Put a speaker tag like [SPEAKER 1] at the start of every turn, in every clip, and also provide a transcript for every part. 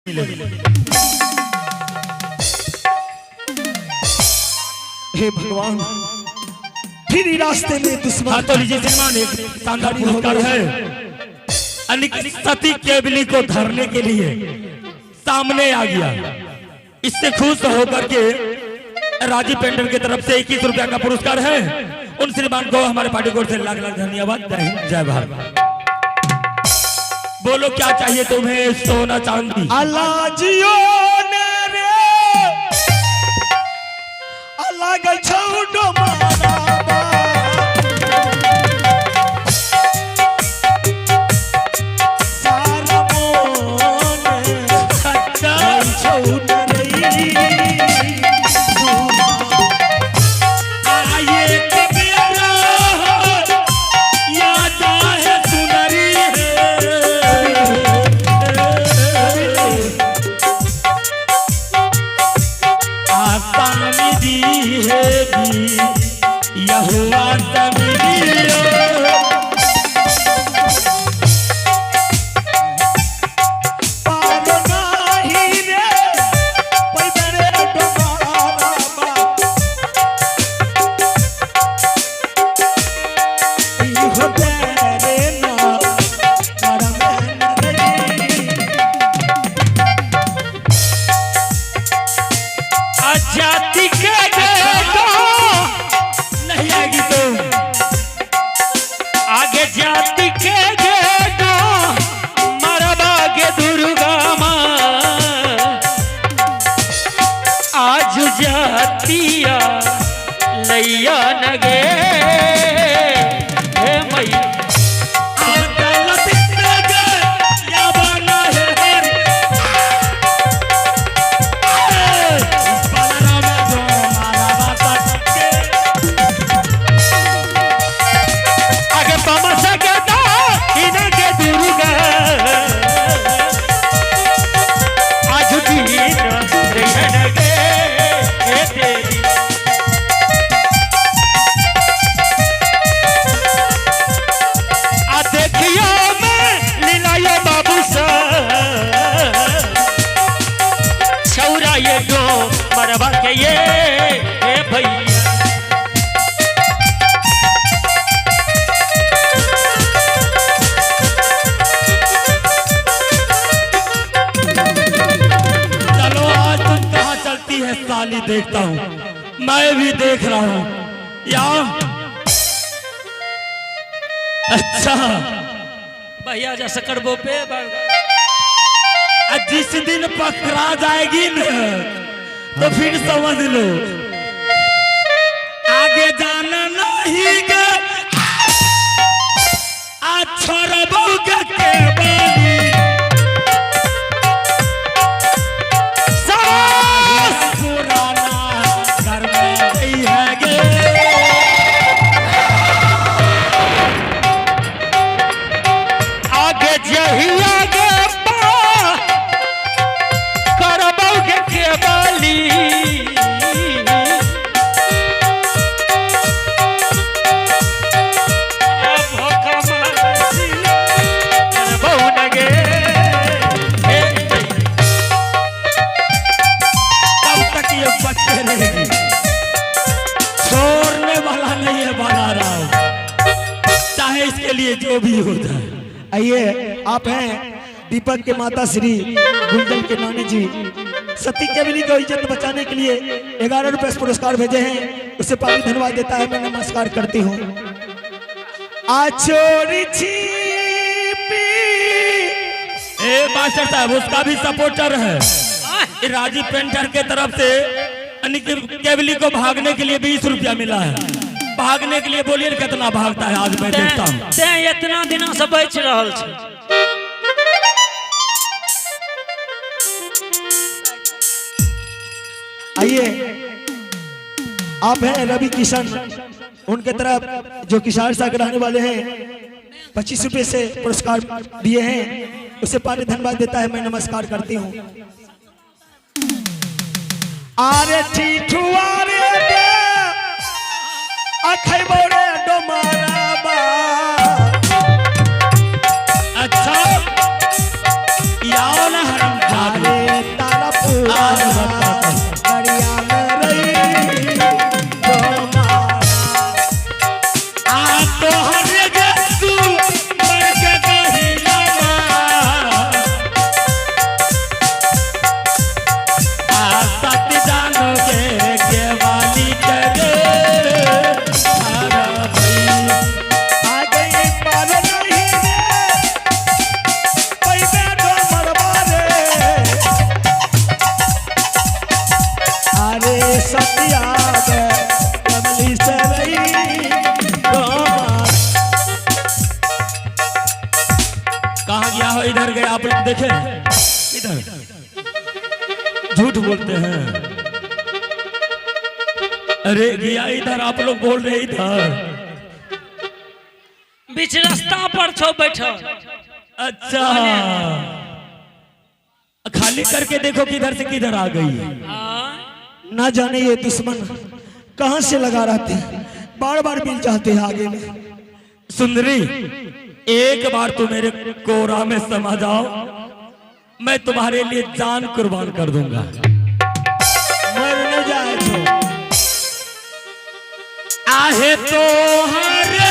[SPEAKER 1] हे भगवान, फिर रास्ते में दुश्मन।
[SPEAKER 2] तो लीजिए सलमान, एक शानदार पुरस्कार है। सती केवली को धरने के लिए सामने आ गया। इससे खुश होकर के राजीव पेंटर की तरफ से 21 रुपया का पुरस्कार है। उन श्रीमान को हमारे पार्टी कोर्ट से लाख लाख धन्यवाद। जय हिंद, जय भारत। बोलो क्या चाहिए तुम्हें? सोना चांदी।
[SPEAKER 1] अल्लाह जियो ने रे अल्लाह का छौडो मारा बा सारा मोने
[SPEAKER 2] अच्छा
[SPEAKER 1] छौड रही
[SPEAKER 2] आये कबीरा याद है सुनरी यहुआ तमिलियो
[SPEAKER 1] पारो नाही रे पैदरे डोमारा बा ई हो तेरे ना करम नहीं
[SPEAKER 2] जाति के नहीं आएगी तो आगे जाति के मरबागे दुर्गा माँ आज जातिया लैया नगे हे मैया ये दो मरवा के ये भैया चलो आज तुम कहाँ चलती है साली, देखता हूँ मैं भी देख रहा हूँ यहाँ। अच्छा भैया जा सकड़बो पे जिस दिन पकड़ा जाएगी न तो फिर समझ लो आगे जाना नहीं गे। अच्छा रबोगे के बानी सास पुराना घर में नहीं है गे। आगे जही आगे छोड़ने वाला नहीं है बना रहा हूं, चाहे इसके लिए जो भी हो जाए।
[SPEAKER 1] आइए, आप हैं दीपक के माता श्री गुंजन के नानी जी। सती केवली को इज्जत बचाने के लिए 11 रुपए पुरस्कार भेजे हैं। उससे पानी धन्यवाद देता है। मैं नमस्कार करती हूँ। आचोरी छिपी
[SPEAKER 2] मास्टर साहब उसका भी सपोर्टर है राजीव पेंटर के तरफ से। केवली को भागने के लिए 20 रुपया मिला है। भागने के लिए बोलिए कितना भागता है आज मैं देखता हूँ।
[SPEAKER 3] इतना दिनों से बच रहल छे।
[SPEAKER 1] आइए, आप हैं रवि किशन। उनके तरफ जो किसान सा कराने वाले हैं 25 रुपए से पुरस्कार दिए हैं। उसे पानी धन्यवाद देता है। मैं नमस्कार करती हूँ। आरे ठिठुआरे दे अखै बोरे डोमारा बा।
[SPEAKER 2] अच्छा याओ ना हरम देखे इधर झूठ बोलते हैं। अरे गया इधर, आप लोग बोल रहे इधर।
[SPEAKER 3] बीच रास्ता पर छो बैठो।
[SPEAKER 2] अच्छा, खाली करके देखो किधर से किधर आ गई।
[SPEAKER 1] ना जाने ये दुश्मन कहां से लगा रहते हैं, बार बार मिल जाते हैं आगे में।
[SPEAKER 2] सुंदरी, एक बार तो मेरे कोरा में समा जाओ, मैं तुम्हारे लिए जान कुर्बान कर दूंगा।
[SPEAKER 1] मर न जाए तो
[SPEAKER 2] आहे तो हरे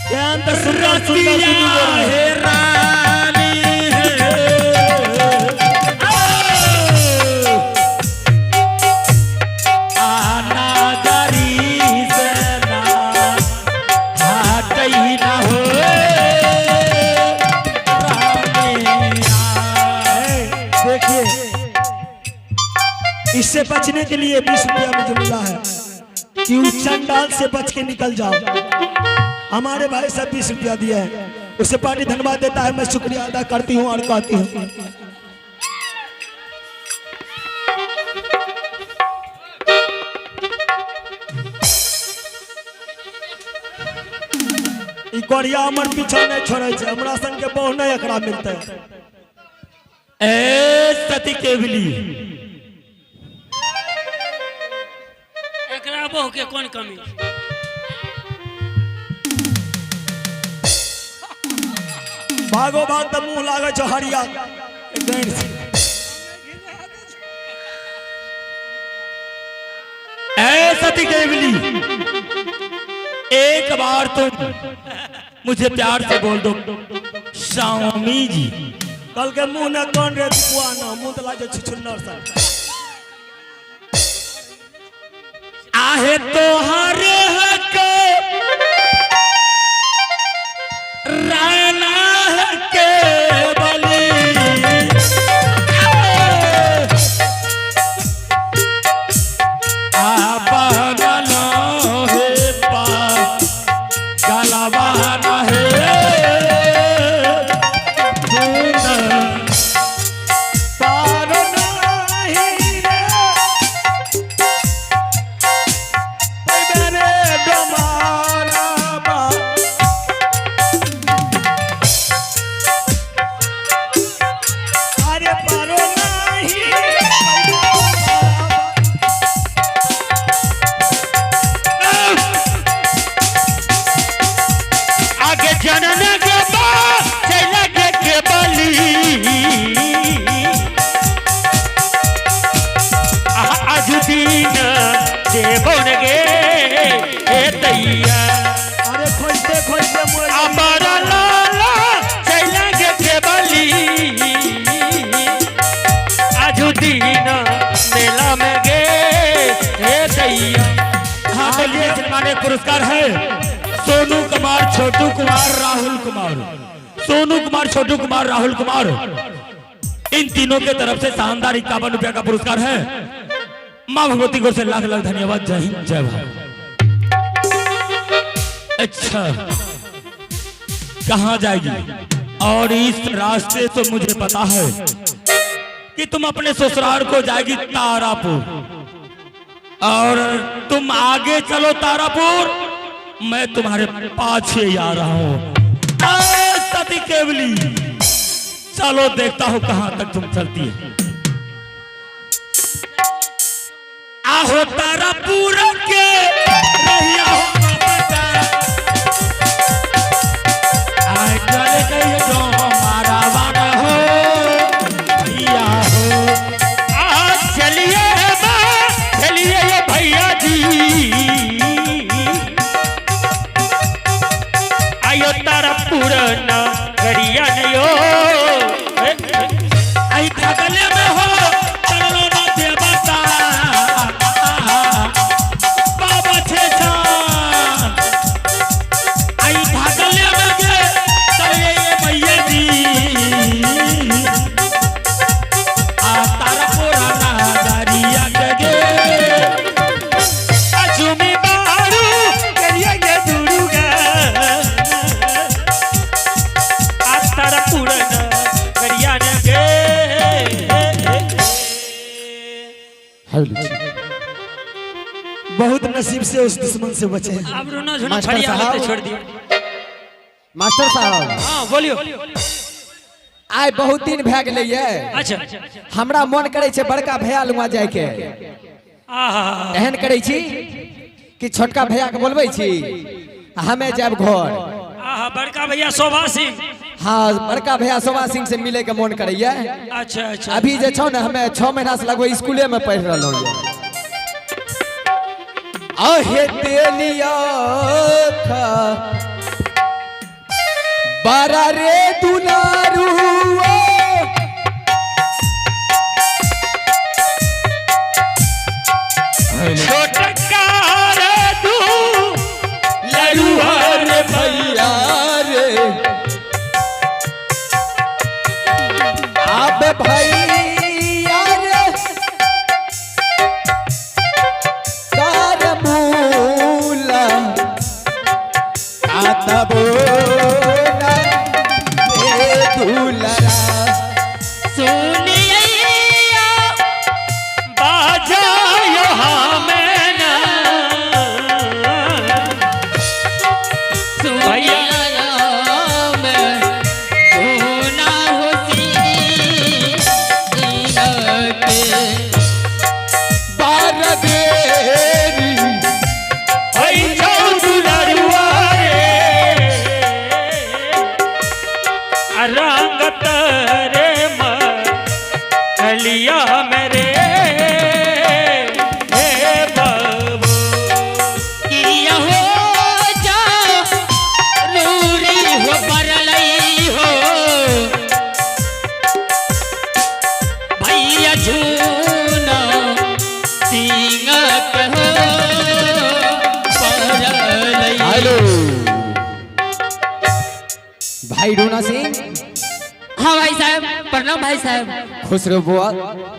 [SPEAKER 1] क्या अंतर सुंदर सुंदर
[SPEAKER 2] है रानी आना गरी से ना हटई ना हो
[SPEAKER 1] देखिए, इससे बचने के लिए 20 रुपया मुझे मिला है कि उस चंडाल से बच के निकल जाओ। हमारे भाई सब 20 रुपया दिया है, उससे पार्टी धन्यवाद देता है। मैं शुक्रिया अदा करती हूँ और कहती हूँ कोरिया हमर पीछा नहीं छोड़े छे, हमरा संग के बहु नहीं एकरा मिलते।
[SPEAKER 2] ए सती केवली,
[SPEAKER 3] एकरा बहु के कौन कमी?
[SPEAKER 1] भागो भाग तो मुंह लागे छो हरिया गैर से।
[SPEAKER 2] ए सती केवली, एक बार तुम मुझे प्यार से बोल दो स्वामी जी।
[SPEAKER 1] कल के मुंह न कौन रे बुआ ना, मुंह तो लागे छुछुन्नर सा।
[SPEAKER 2] आहे तो हरे हक राना है के बली पुरस्कार है सोनू कुमार, छोटू कुमार, राहुल कुमार। सोनू कुमार, छोटू कुमार, राहुल कुमार, इन तीनों के तरफ से शानदार 51 रुपया का पुरस्कार है। मां भगवती को से लाख लाख धन्यवाद। जय हिंद, जय भारत। अच्छा, कहां जाएगी? और इस रास्ते तो मुझे पता है कि तुम अपने ससुराल को जाएगी तारापुर, और तुम आगे चलो तारापुर, मैं तुम्हारे पाछे आ रहा हूं। सती केवली, चलो देखता हूं कहां तक तुम चलती है। आहो तारापुर के रहिया हो जो हमारा वादा हो भैया हो। चलिए चलिए भैया जी, आयो तारापुर ना गरिया नयो आई थकले में हो चलो ना देवता बाबा छे जान आई थकले में गे चलिए भैया जी। आ तारापुर ना गरिया के
[SPEAKER 1] बहुत नसीब से उस दुश्मन से बचे हैं।
[SPEAKER 3] अब रोना झुना
[SPEAKER 4] मास्टर
[SPEAKER 3] फरिया
[SPEAKER 4] साहब।
[SPEAKER 3] छोड़ दिया।
[SPEAKER 4] मास्टर साहब
[SPEAKER 3] हाँ बोलियो।
[SPEAKER 4] आइ बहुत दिन भए गेलै ये।
[SPEAKER 3] अच्छा
[SPEAKER 4] हमरा मन करे छे बड़का भैया लुआ जाए के।
[SPEAKER 3] आहा
[SPEAKER 4] एहन करे छी कि छोटका भैया के बोलबे छी हमें जाब घर।
[SPEAKER 3] आहा बड़का भैया शोभा सिंह।
[SPEAKER 4] हाँ बड़का भैया शोभा सिंह से मिले के मन करे ये।
[SPEAKER 3] अच्छा अच्छा
[SPEAKER 4] अभी जे छौ ना हमें 6 महीना से लगभग स्कूले में पढ़ रहलो ये। आहे तेलिया खा बारा रे दुलारू
[SPEAKER 3] छोटका रे तू
[SPEAKER 4] लड़ुआ रे भैया रे आप भैया रे कारमूला आता बोला रे दुलरा
[SPEAKER 3] सुनिया बाजायो हमें ना भैया रंगत रे मलिया मेरे हे बाबू किया हो जा रूरी हो परलई हो भैया झूना सिंह कहो परलई।
[SPEAKER 4] हेलो भाई रोना सिंह।
[SPEAKER 5] हाँ भाई साहब प्रणाम भाई साहब।
[SPEAKER 4] खुश रहो बुआ।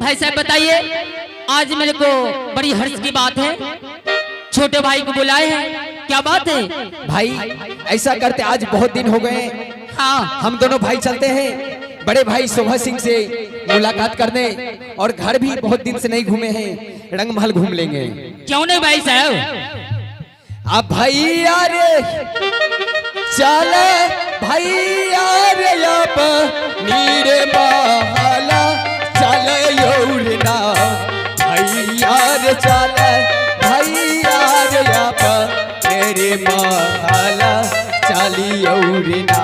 [SPEAKER 5] भाई साहब बताइए आज मेरे को बड़ी हर्ष की बात है, छोटे भाई को बुलाए हैं, क्या बात है?
[SPEAKER 4] भाई ऐसा करते आज बहुत दिन हो गए।
[SPEAKER 5] हाँ
[SPEAKER 4] हम दोनों भाई चलते हैं बड़े भाई शोभा सिंह से मुलाकात करने और घर भी बहुत दिन से नहीं घूमे हैं, रंग महल घूम लेंगे।
[SPEAKER 5] क्यों नहीं भाई साहब?
[SPEAKER 4] अब भैया रे चले भैया रे आप नीरे बहाला चले यौरना भैया रे चले भैया रे आप तेरे बहाला चली यौरना।